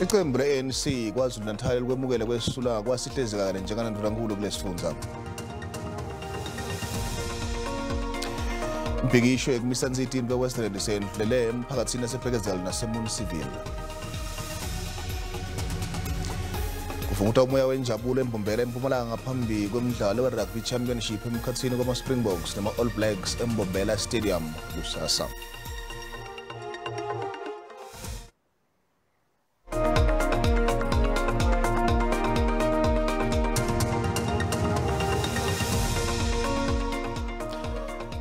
Iqembu le-ANC KwaZulu Natal likwemukele kwesuka Sihle Zikalala njenganandlunankulu kulesifundza. Impikisho ekumisansitini kwe-Western sendlele emphakathini yaseBhekezela nasemunicipal. Kufunguta umoya wenjabulo embombela eMpumalanga ngaphambi kwemidlalo we-Rugby Championship emkhathini kwama-Springboks nama-All Blacks embombela stadium kusasa.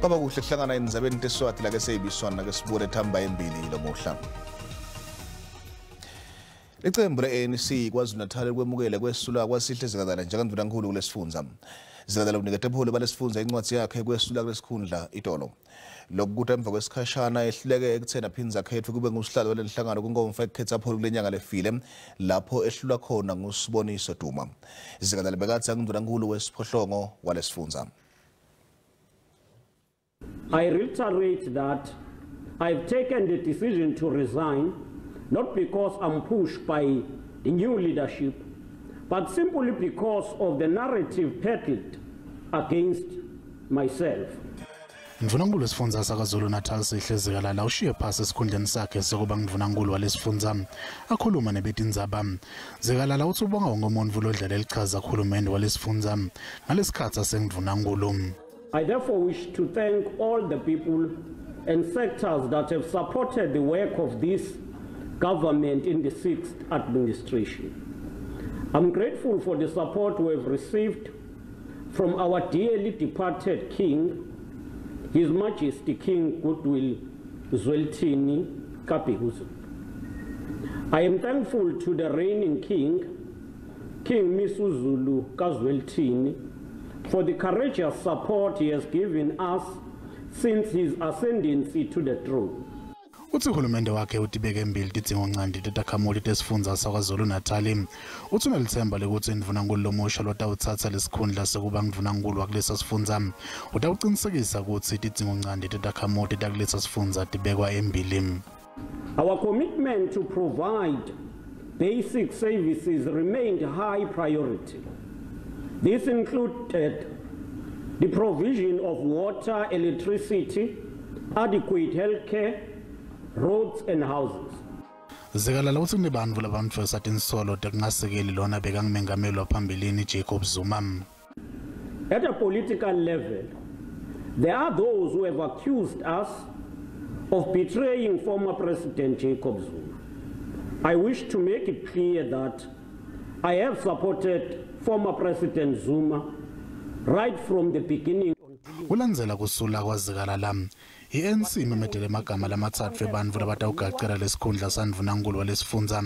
Kaba kuhle kuhlangana endzabeni teswati la keseyibiswana ke sibuke thamba embili lomuhla. Iqembu le-ANC KwaZulu Natal likwemukele kwesuka Sihle Zikalala njengandunankulu kulesifundza. Zikalala unikete ebuholi balesifundza incwadi yakhe kwesuka kulesikhundla itolo. Lokukuthi emva kwesikhashana ehluleke ekuthena aphindze akhethwe kube ngusihlalo walenhlangano kunkomfa ekukhetha apholi kulenyanga lefile lapho ehlulwa khona ngusiboniso Duma. Zikalala bekathi angundunankulu wesiphohlongo walesifundza. I reiterate that I've taken the decision to resign, not because I'm pushed by the new leadership, but simply because of the narrative peddled against myself. Mvunankulu wesifundza KwaZulu Natal Sihle Zikalala ushiye phasi esikhundleni sakhe sokuba mvunankulu walesifundza akhuluma nebeTindzaba. Zikalala uthi ubonga wonke umuntu lodlela elichaza uhulumende walesifundza ngalesikhathi asengvunankulu. I therefore wish to thank all the people and sectors that have supported the work of this government in the 6th administration. I'm grateful for the support we have received from our dearly departed King, His Majesty King Goodwill Zwelithini Kapekuzu. I am thankful to the reigning King, King Misuzulu KwaZulu, for the courageous support he has given us since his ascendancy to the throne. Uthi uhulumende wakhe utibeke embili tidzingo ncandi tetakhamuti tesifundza KwaZulu Natal. Uthi unelithemba lekuthi indvunankulu lomusha lotawutsatsa lesikhundla sekuba ngudvunankulu wakulesa sifundza utawucinisekisa kutsi tidzingo ncandi tetakhamuti takulesa sifundza tibekwa embili. Our commitment to provide basic services remained high priority. This included the provision of water, electricity, adequate healthcare, roads and houses. Zikalala uthi kunebantfu labamtfwesa tinsolo tekungasekeli lona Mengameli waphambilini Zuma. At a political level, there are those who have accused us of betraying former President Zuma. I wish to make it clear that I have supported former President Zuma right from the beginning. Ulandzela kusula KwaZikalala, i-ANC imemedele emagama lamatsatfu ebantfu labatawugacela lesikhundla sandvunankulu walesifundza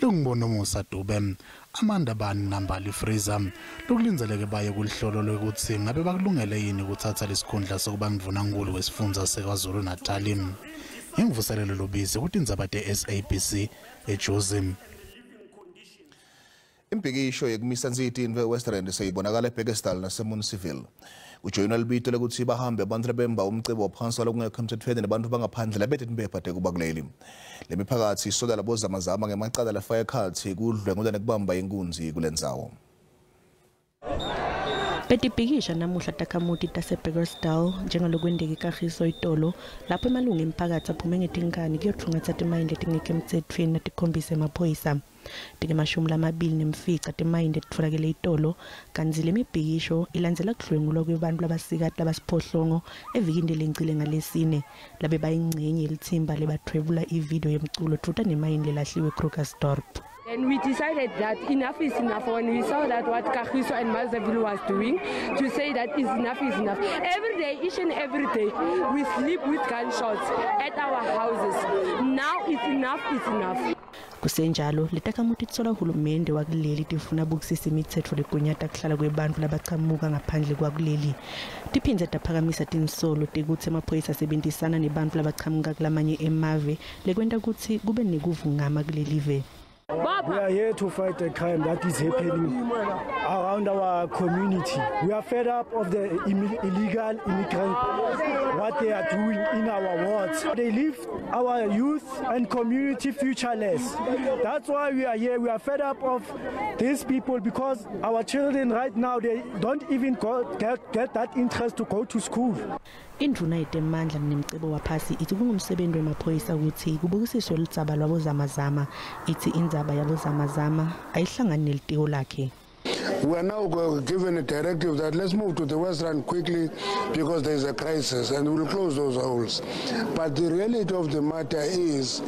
lungibona umusa Dube, Amanda Bani Nambali Fraser lokulindzeleke baye kulihlolo lwekutsi ngabe bakulungele yini kutsatsa lesikhundla sokuba ngudvunankulu wesifundza KwaZulu Natal. Nginguvuselelo Lobisi kuTindzaba te-SABC eJozim. Impikisho yekumisansitini kwe-Western seyibonakala eBhekezela nasemunicipal. Ujoyina libito lekuthi bahambe abantu labemba umcebo waphansi walokungekho emthethweni nabantu bangaphandle labethi impepha kubakuleli. Le miphakathi isodala Bo-zama ngemacala lafaya ekhathi kudlwengula nekubamba inkunzi kulendzawo. Betibhikisha namuhla takhamuti taseBhekezela njengalokwendeka iKagiso itolo lapho emalungu emphakathi aphume ngetinkani kuyothungatha etimayini letingekho emthethweni natikhombisa emaphoyisa. Tingemashumi nemfica timayini letitfolakele itolo kanti le mibhikisho ilandzela kudlwengulwa kwebantu labasikati labasiphohlongo evikini lengcile ngalesine labe bayingcenye yelithimba lebathwebula ivideo yemculo thuta nemayini lelahliwe Krugersdorp. And we decided that enough is enough when we saw that what Kagiso and Mazaville was doing, to say that is enough is enough. Every day, each and every day, we sleep with gunshots at our houses. Now it's enough. Kusenjalo letakhamuti tsola uhulumende wakuleli tifuna bukisisa imitsetfo lekunyata kuhlala kwebantfu labachamuka ngaphandle kwakuleli. Tiphindze taphakamisa tinsolo tekutsi emaphoyisa asebenzisana nebantfu labachamuka kulamanye emave lekwenta kutsi kube nekuvungama kulelive. We are here to fight the crime that is happening around our community. We are fed up of the illegal immigrants, what they are doing in our wards. They leave our youth and community futureless. That's why we are here. We are fed up of these people because our children right now, they don't even get that interest to go to school. Induna yetemandla nemcebo waphasi ithi kungumsebenzi wemaphoyisa ukuthi kubukisiswe lwadzaba lwabo-zama ithi indzaba yabo-zama ayihlangani nelitiko lakhe. We are now given a directive that let's move to the West Rand quickly because there is a crisis and we'll close those holes. But the reality of the matter is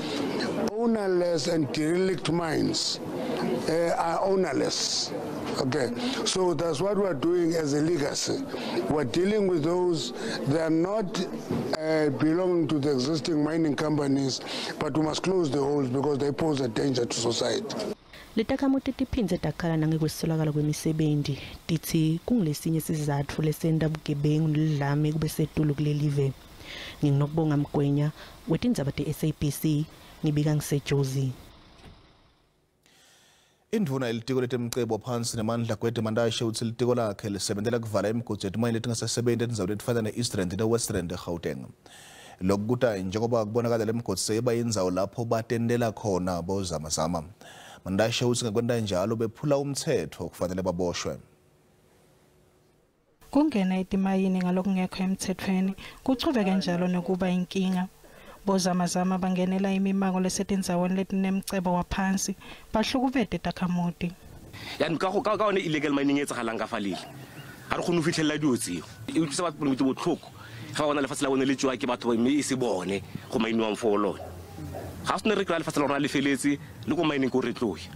ownerless and derelict mines are ownerless. Okay, so that's what we're doing as a legacy. We're dealing with those that are not belonging to the existing mining companies, but we must close the holes because they pose a danger to society. Letakhamuti tiphindze takhala nangekweswelakala kwemisebenzi tithi kungilesinye sizatfu lesenta bugebengu noludlame kube setulu kulelive. Nginokubonga Mgwenya wetindzaba te-SABC ngibika ngisejozi. Induna ilitiko letemcebo phansi nemandla kwetemandashe uthi ilitiko lakhe lisebentela kuvala imigodi yetimayini letingasasebenzi etindzaweni letifana ne-East Rand ne-West Rand eGauteng. Lokhu kuta njengoba kubonakala le migodi seyeba yindzawo lapho batendela khona bo-zama. Mandashe uthi ngakwenta njalo bephula umtsetfo kufanele baboshwe. Kungena etimayini ngalokungemtsetfweni kuchubeke njalo nokuba inkinga. Bo-zama bangenela imimango lesetindzaweni letinemcebo waphansi bahlukuvete takhamuti. Yani ka one illegal mining e tsagalang ka falile. Ha re khone ho fitlhella diotsi. E utlwisa batho bonite botlhoko. Ga bona lefatshe la bone le tswa ke batho ba mme e se bone go mainiwang fo lona. Ga se ne re kry lefatshe la rona le feletse le go mining go re tloya.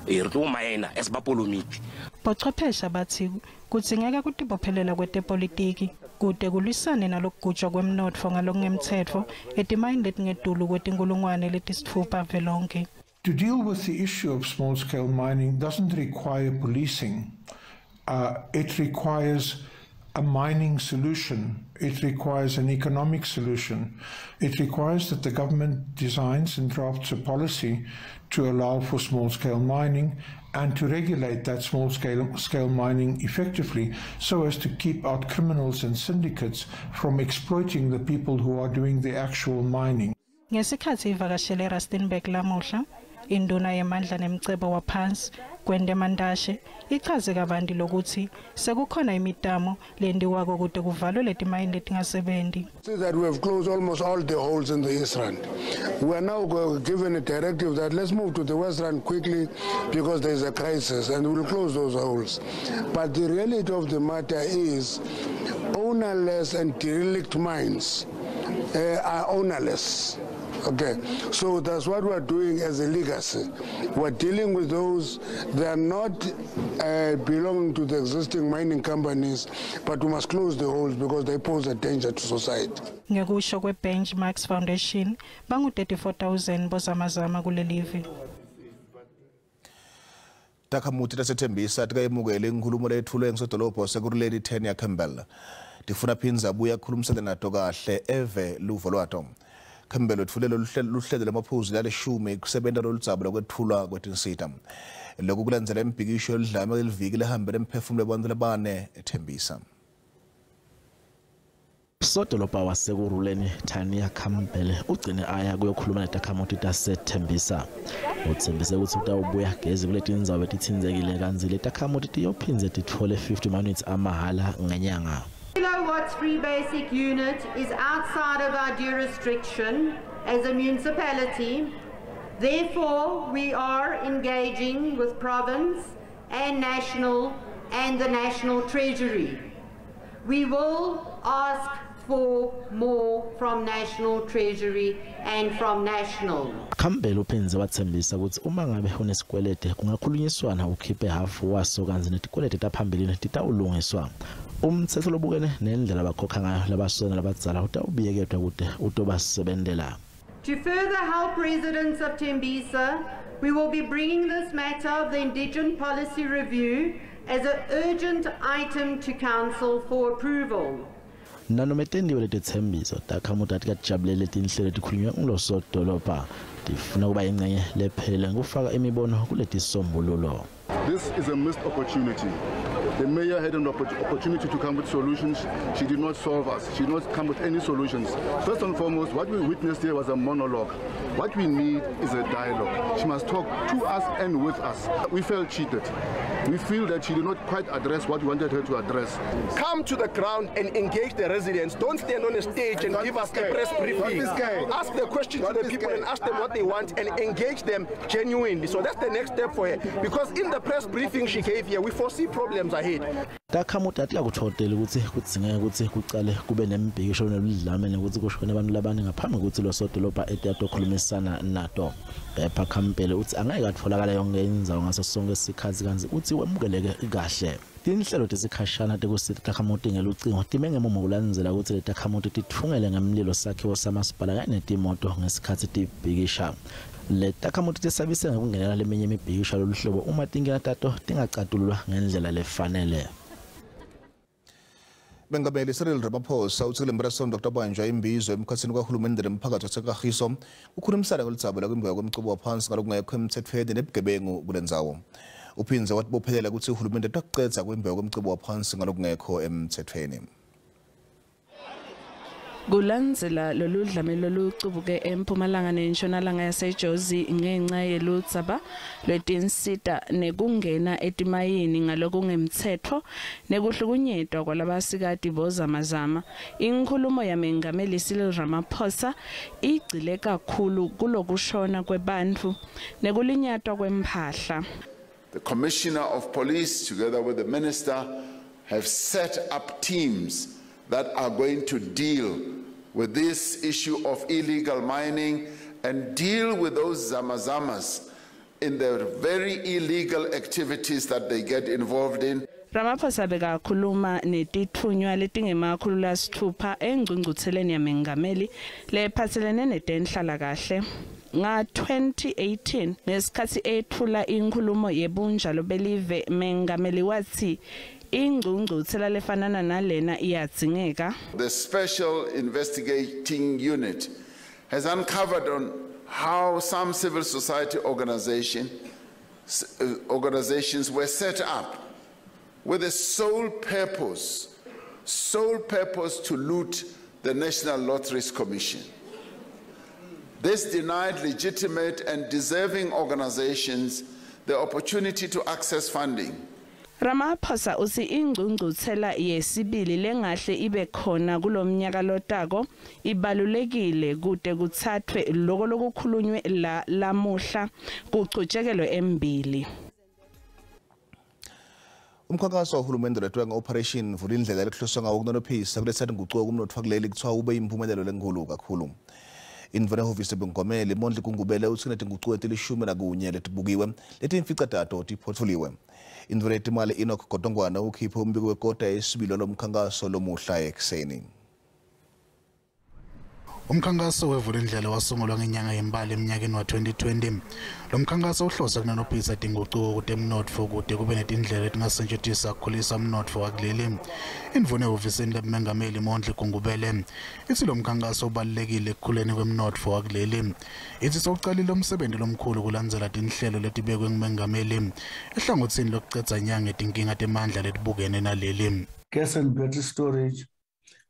Re tlo maina as ba polomiti. Bochwephesha bathi kudzingeka kutibophelela kwetepolitiki kude kulwisane nalokugujwa kwemnotfo ngalokungemtsetfo etimayini letingetulu kwetinkulungwane letisitfupha velonke. To deal with the issue of small-scale mining doesn't require policing. It requires a mining solution. It requires an economic solution. It requires that the government designs and drafts a policy to allow for small-scale mining and to regulate that small-scale mining effectively so as to keep out criminals and syndicates from exploiting the people who are doing the actual mining. Ngesikhathi ivakashele Rustenburg lamuhla, induna yemandla nemcebo waphansi kwende mandashe ichaze kabanti lokuthi sekukhona imitamo lendiwako kude kuvalwe letimayini letingasebenzi. See that we have closed almost all the holes in the East Rand. We are now given a directive that let's move to the West Rand quickly because there is a crisis and we'll close those holes. But the reality of the matter is ownerless and derelict mines are ownerless. Okay, so that's what we're doing as a legacy. We're dealing with those that are not belonging to the existing mining companies, but we must close the holes because they pose a danger to society. Ngekusho kwe-Benchmarks Foundation, bangu 34,000 bo-zama kulelive. Takhamuti taseTembisa tikayemukele inkhulumo lethulwe ngisodolobha wasekurhuleni 10 ya Campbell. Tifuna phindza buya khulumisana nato kahle eve luvo lwato. Campbell wetfulele luhlelo lamaphuzu lalishumi kusebenta loludzaba lokwethulwa kwetinsita. Lokhu kulandzela imibhikisho yoludlame eliviki lehambele emphefumulo webantfu labane eTembisa. Sodolobha wasekurhuleni Tanya Campbell ugcine aya kuyokhuluma netakhamuti taseTembisa. Uthembise ukuthi utawubuya gezi kuletindzawo etitsindzekile kanzile takhamuti tiyophindze tithole 50 minutes amahala ngenyanga. Kilowatts free basic unit is outside of our jurisdiction as a municipality. Therefore, we are engaging with province and the national treasury. We will ask for more from national treasury and from national. Campbell uphindze wathembisa ukuthi uma ngabe unesikwelede kungakhulunyiswana ukhiphe half waso kanzi netikwelede taphambili titawulungiswa. Umtsetfo lobukene nendlela abakhokha ngayo labasona labadzala utawubiyeketwa kude utobasebentela. To further help residents of Tembisa, we will be bringing this matter of the indigent policy review as an urgent item to council for approval. Nanometendiwe letethembiso takhamuti atikajabulele letinhle letikhulunywa ngulosodolobha tifuna kuba ingcenye lephelele ngokufaka imibono kuleti sombululo. This is a missed opportunity. The mayor had an opportunity to come with solutions. She did not solve us. She did not come with any solutions. First and foremost, what we witnessed here was a monologue. What we need is a dialogue. She must talk to us and with us. We felt cheated. We feel that she did not quite address what we wanted her to address. Come to the ground and engage the residents. Don't stand on a stage and give us a press briefing. Ask the question to the people and ask them what they want and engage them genuinely. So that's the next step for her. Because in the press briefing she gave here, we foresee problems ahead. Takhamuti atiyakutholela ukuthi kudzingeka ukuthi kuqale kube nemibhikisho neludlamene ukuthi kushone abantu labane ngaphambi ukuthi lo sodolobha etokhulumisana nato. Kepha Khambele uthi angeke atholakala yonke indzawo ngaso sonke isikhathi kanzi uthi wemukeleke kahle. Tinhlelo tesikhashana tekusithi takhamuti ngelucingo timengemumo kulandzela ukuthi letakhamuti tithungele ngemlilo sakhiwo samasipala kanye netimoto ngesikhathi tibhikisha. Le takhamuti tesabise ngokungenela leminye imibhikisho loluhlobo uma tingena tato tingacatululwa ngendlela lefanele. Mengameli Cyril Ramaphosa uthile mbraso Dr. Banjwa imbizo emkhathini kahulumende nemphakathi waseKagiso ukhulumisana ngoludzaba lakwimbiwa kwemcubo waphansi ngalokungekemtsetfweni nebugebengu kulendzawo. Uphinze wathi bophelela ukuthi uhulumende takucedza kwimbiwa kwemcubo waphansi ngalokungekho emtsetfweni. Kulandzela lolu dlamelo lucubuke eMpumalanga neNtshonalanga yaseJozi ngenxa yeludzaba lwetinsita nekungena etimayini ngalokungemtsetfo nekuhlukunyetwa kwalabasikati Bo-zama. Inkhulumo ya Mengameli Cyril Ramaphosa igcile kakhulu kulokushona kwebantfu nekulinyatwa kwemphahla. The Commissioner of Police together with the Minister have set up teams that are going to deal with this issue of illegal mining and deal with those zamazamas in the very illegal activities that they get involved in. Ramaphosa bekakhuluma netithunywa letingemakhulu lasithupha engcungcutheleni ya Mengameli lephatselene netenhlalakahle. Nga 2018 ngesikhathi ethula inkhulumo yebunjalo belive Mengameli wathi ingcungcuthela lefanana nalena iyadzingeka. The Special Investigating Unit has uncovered on how some civil society organizations were set up with a sole purpose to loot the National Lotteries Commission. This denied legitimate and deserving organizations the opportunity to access funding. Ramaphosa uthi ingcungcuthela yesibili lengahle ibe khona kulomnyaka lotako ibalulekile kude kuthathwe lokho lokukhulunywe lamuhla kucutshekelwe embili. Umkhankaso wahulumende letwa ngeOperation vula indlela lekuhloswa ngawo kunonophisa kulethatha ngucuko kumnotfo wakuleli kuthiwa ube impumelelo lenkulu kakhulu. Indvuna hhovisi Mengameli Mondli Kungubele uthi kunetingucuko etilishumi letibukiwe letimfica tato tiphothulliwe. Indvuna yetimali Enoch Godongwana ukhiphe umbiko wekota yesibili lomkhankaso lomuhla ekuseni. Umkhankaso wevula indlela wasungulwa ngenyanga yembali eminyakeni wa 2020. Lo mkhankaso uhlose kunonophisa tingucuko kude umnotfo kude kube netindlela etingasetshenziswa ukukhulisa umnotfo wakuleli. Indvuna ehhovisini leMengameli Mondli Kungubele ithi lo mkhankaso ubalulekile ekukhuleni kwemnotfo wakuleli. Ithi sokuqalile umsebenzi lomkhulu kulandzela tinhlelo letibekwe nguMengameli ehlangothini lokucedza nyanga etinkinga temandla letibukene naleli. Gas and battery storage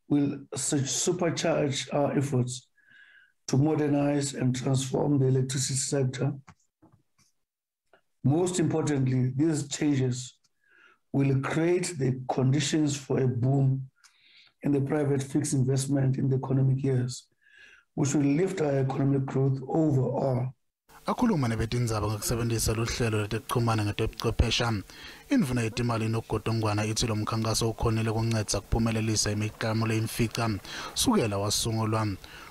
will supercharge our efforts to modernize and transform the electricity sector. Most importantly, these changes will create the conditions for a boom in the private fixed investment in the economic years, which will lift our economic growth overall. Akhuluma nebetindzaba ngokusebenzisa luhlelo letekuxhumana ngetebuchwephesha. Indvuna yetimali nogodongwana ithi lo mkhankaso ukhonile kuncedza kuphumelelisa imiklamo leyimfica sukela wasungulwa.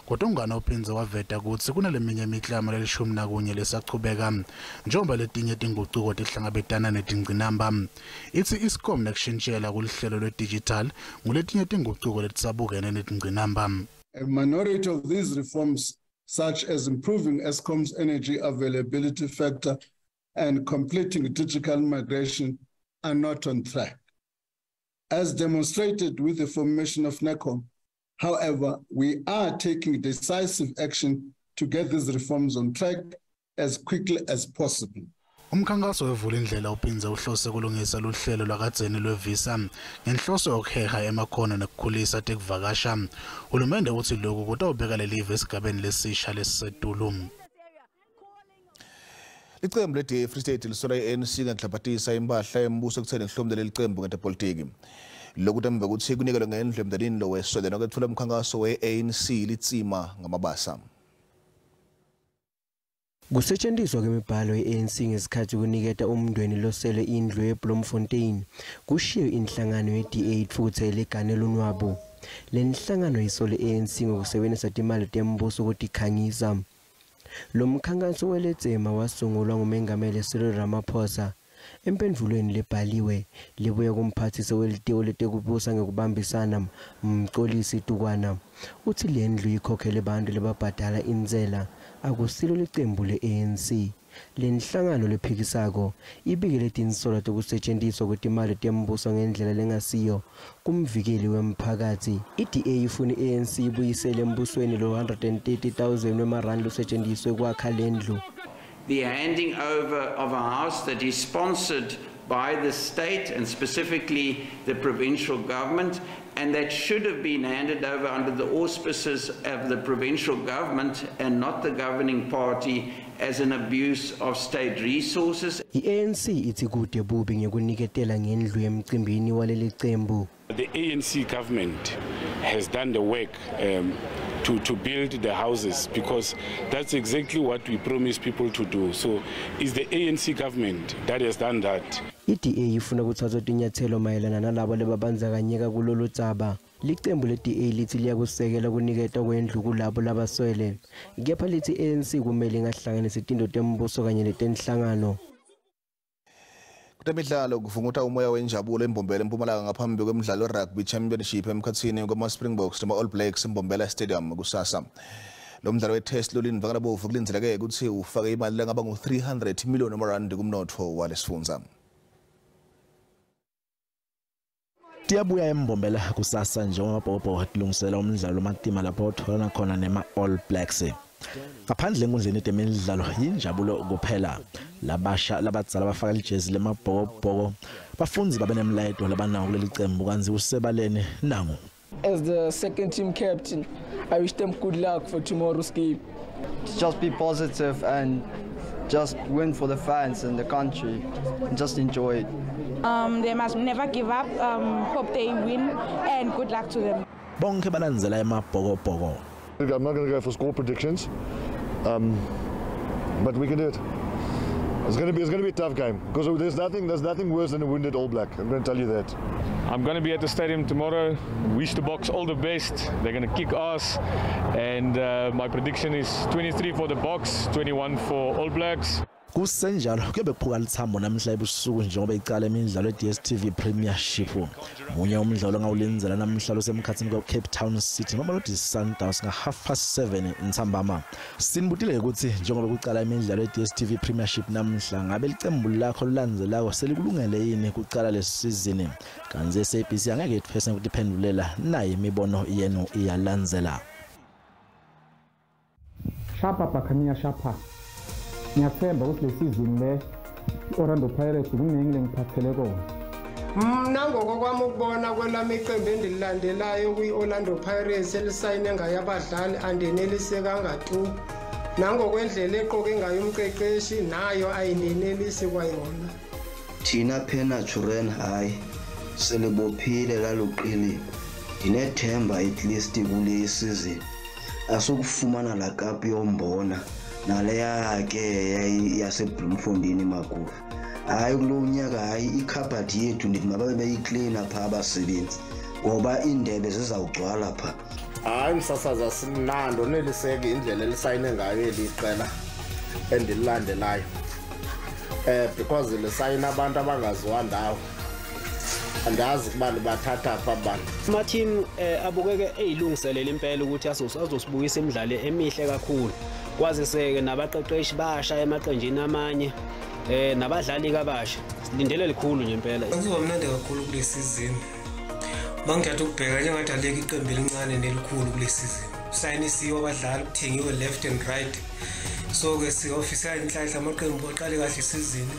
Godongwana uphinze waveta ukuthi kunaleminye imiklamo lelishumi nakunye lesachubeka njengoba letinye tingucuko tihlangabetana netingcinamba. Ithi iscom nekushintshela kulihlelo lwedigital nguletinye tingucuko letisabukene netingcinamba. A minority of these reforms, such as improving Eskom's energy availability factor and completing digital migration, are not on track. As demonstrated with the formation of NECOM, however, we are taking decisive action to get these reforms on track as quickly as possible. Umkhankaso wevula indlela uphinze uhlose kulungisa luhlelo lwakadzeni lwevisa ngenhloso yokuheha emakhona nekukhulisa tekuvakasha. Uhulumende uthi lokhu kutawubeka lelive esigabeni lesisha lesisetulu. Icembu le Free State lisola iANC ngenhlabathisa impahla yembuso ekutheni ngihlombe leli cembu ngetepolitiki. Lokhu tembe ukuthi kunikelwe ngendlu emndenini lo weswele nokwethula umkhankaso we-ANC litsima ngamabasa. Kusetshenziswa kwemibhalo ye-ANC ngesikhathi kuniketa umndweni losele indlu eBloemfontein kushiwo inhlangano ye-D8 futhi elegane lonwabo. Le nhlangano isole ANC ngokusebenzisa imali tembuso ukuthi ikhangisa. Lo mkhankaso weletsema wasungulwa nguMengameli Cyril Ramaphosa. Empendvulweni lebhaliwe libuya kumphathisi welitiko letekubusa ngokubambisana Mcolisi Tukwana. Uthi le ndlu ikhokhele abantu lebabhadala inzela akusilo licembu le-ANC. Le nhlangano lephikisako ibikele tinsola tokusetshenziswa kwetimali tembuso ngendlela lengasiyo kumvikeli wemphakathi. I-DA ifuna i-ANC ibuyisele embusweni lo 130,000 wemarandi losetshenziswe kwakha le ndlu. The handing over of a house that is sponsored by the state and specifically the provincial government, and that should have been handed over under the auspices of the provincial government and not the governing party as an abuse of state resources. I-ANC ithi kude bubi ngekuniketela ngendlu emcimbini waleli cembu. The ANC government has done the work to build the houses because that's exactly what we promised people to do. So it's the ANC government that has done that. I-DA ifuna kuthathwa tinyathelo mayelana nalabo lebabandzakanyeka kulolu dzaba. Licembu le-DA lithi liyakusekela kuniketa kwendlu kulabo labaswele. Kepha lithi ANC kumele ingahlanganisi tinto tembuso kanye netenhlangano. Kutemidlalo kuvungutha umoya wenjabulo embombela eMpumalanga ngaphambi kwemidlalo rugby championship emkhathini kwama-Springboks nama-All Blacks eMbombela Stadium kusasa. Lo mdlalo we-test lolini bovu kulindeleke ukuthi ufake imali langaba ngu-300 million amarandi kumnotfo walesifundza. Tiyabuya eMbombela kusasa njengoba tilungisela umdlalo wamatima lapho otholana khona nema-All Blacks. Ngaphandle enkundleni yetemidlalo yinjabulo kuphela. Labasha labadzala bafaka ijezi lemabhokobhoko bafunzi babenemlayito labanawo kuleli cembu kanzi usebaleni nangu. As the second team captain, I wish them good luck for tomorrow's game. Just be positive and just win for the fans and the country and just enjoy it. They must never give up, hope they win and good luck to them. Bonke balandzela emabhokobhoko. I'm not going to go for score predictions, but we can do it. It's going to be a tough game because there's nothing worse than a wounded All Black. I'm going to tell you that. I'm going to be at the stadium tomorrow. Wish the Boks all the best. They're going to kick ass, and my prediction is 23 for the Boks, 21 for All Blacks. Kusenjalo kuyobe kuphuka lithambo namhla ebusuku njengoba icala imidlalo ye-DStv Premiership. Munye umdlalo ngawulinzela namhla losemkhathini kwa-Cape Town City noma lothi Sundowns nga7:30 Tindzaba. Sinibutile ukuthi njengoba kucala imidlalo ye-DStv Premiership namhla ngabe licembu lakho lulandzelako selikulungele yini kucala lesizini. Kanzi SABC angeke ithwese ukuthi iphendulela naye imibono yenu iyalandzela. Shapa pakhanya shapa. Ngiyathemba ukuthi lesizini le Orlando Pirates kunengile ngiphathele kona. Mina ngokwami ukubona kwelami iqembu endililandelayo kwi-Orlando Pirates elisayine ngayo abadlali andenelise kangatu. Nangokwendlela eqoke ngayo umqeqeshi nayo ayinenelisi kwayona. Thina phena children hayi selibophile laluqili. Dinethemba at least kule season. Asukufumana la cup yombona. Naleya ke yaseBloemfontein makhulu hayi kulonyaka hayi ikhabhathi yethu ndithi mababe beyicleana pha abasebenzi ngoba indebe zizawugcwala pha. Hayi msasaza sinando neliseke indlela elisayine ngayo eliqela endililandelayo because lisayina abantu abangaziwa ndawo andazi kuba libathatha apha abantu. Ama-team abukeke eyilungiselela impela ukuthi azosibuyisa imidlalo emihle kakhulu. Kwaziseke nabaqeqeshi basha emaqenjini amanye nabadlali kabasha silindele likhulu nje impela. Kuzoba mnandi kakhulu kule season. Mangiyathu ukubheka njengathi aleke iqembu elincane nelikhulu kule season. sayinisiwe abadlali kuthengiwe left and right so ke si-ofisa inhlahla amaqembu aqale kahle isizini.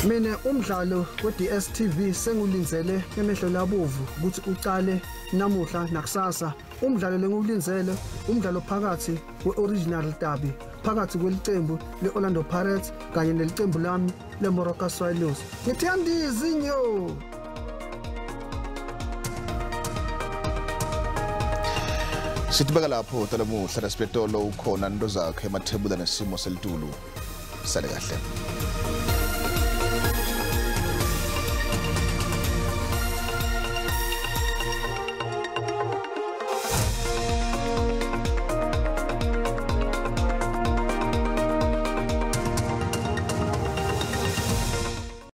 Mina umdlalo we-DStv sengulinzele emehlo labovu ukuthi uqale namuhla nakusasa. Umdlalo lengiwulinzele umdlalo phakathi we-original derby phakathi kwelicembu le-Orlando Pirates kanye nelicembu lami le-Moroka Swallows. Ngithanda izinyo. Sitibeka lapho talamuhla nasipetolo ukhona into zakhe emathebula nesimo selitulu. Sale kahle.